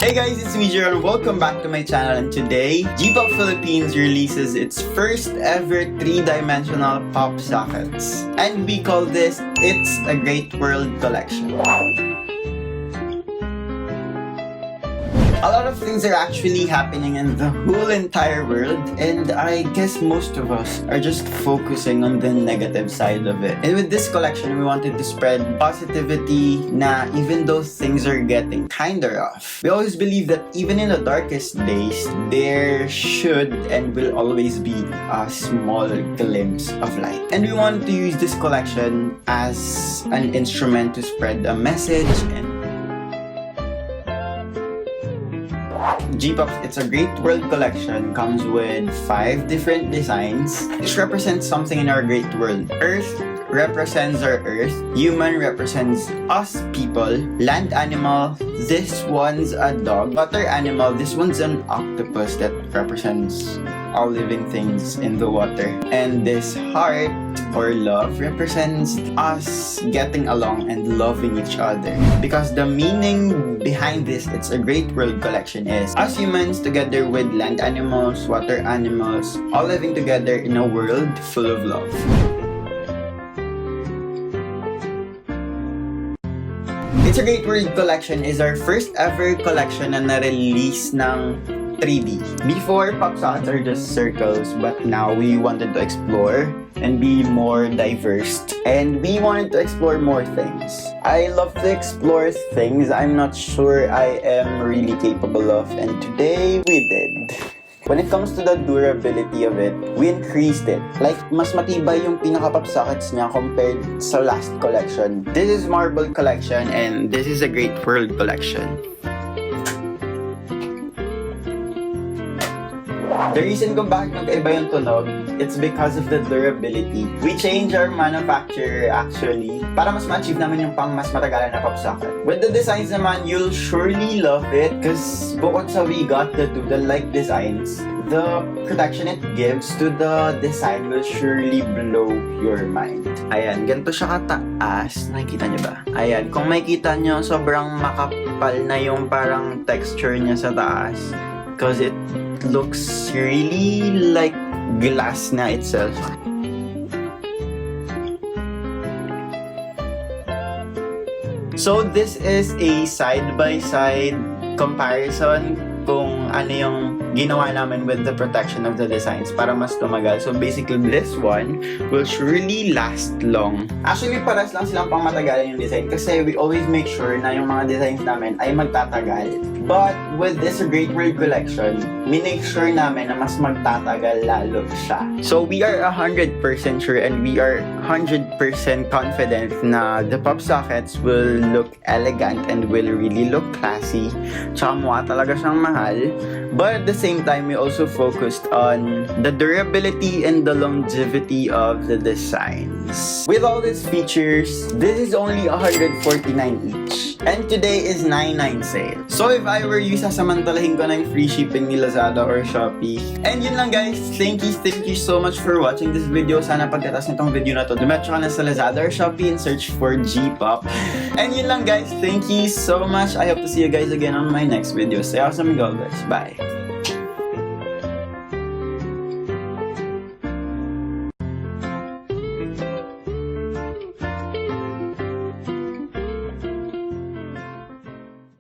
Hey guys, it's me Jiro and welcome back to my channel, and today, JiPop Philippines releases its first ever 3-dimensional pop sockets. And we call this It's a Great World Collection. A lot of things are actually happening in the whole entire world, and I guess most of us are just focusing on the negative side of it. And with this collection, we wanted to spread positivity na even though things are getting kinda rough. We always believe that even in the darkest days, there should and will always be a small glimpse of light. And we wanted to use this collection as an instrument to spread a message. And JiPop's It's a Great World Collection comes with 5 different designs, which represent something in our great world. Earth represents our Earth, human represents us people, land animal, this one's a dog, water animal, this one's an octopus that represents all living things in the water, and this heart or love represents us getting along and loving each other. Because the meaning behind this It's a Great World Collection is us humans together with land animals, water animals, all living together in a world full of love. It's a Great World Collection is our first ever collection na na-release ng 3D. Before, pop sockets are just circles, but now we wanted to explore and be more diverse. And we wanted to explore more things. I love to explore things I'm not sure I am really capable of, and today we did. When it comes to the durability of it, we increased it. Like, mas matibay yung pinaka-pop sockets niya compared sa last collection. This is Marble Collection and this is a Great World Collection. The reason kung bakit magkaiba yung tunog, it's because of the durability. We change our manufacturer actually para mas ma-achieve namin yung pang mas matagalan na pop socket. With the designs naman, you'll surely love it because bukod sa we got the doodle-like designs, the protection it gives to the design will surely blow your mind. Ayan, ganito siya kataas. Nakikita niyo ba? Ayan, kung makikita niyo, sobrang makapal na yung parang texture niya sa taas because it looks really like glass na itself. So this is a side-by-side comparison kung ano yung ginawa namin with the protection of the designs para mas tumagal. So basically, this one will surely last long. Actually, paras lang silang pang matagalan yung design kasi we always make sure na yung mga designs namin ay magtatagal. But with this Great World Collection, minake sure namin na mas magtatagal lalo siya. So we are 100% sure and we are 100% confident na the pop sockets will look elegant and will really look classy. Tsaka mukha talaga siyang mahal. But at the same time, we also focused on the durability and the longevity of the designs. With all these features, this is only 149 each. And today is 99 sale. So if I were you, sasamantalahin ko ng free shipping ni Lazada or Shopee. And yun lang guys, thank you so much for watching this video. Sana pagkatas nitong video na to, dumetso ka na sa Lazada or Shopee and search for JiPop. And yun lang guys, thank you so much. I hope to see you guys again on my next video. Stay awesome and God bless. Bye.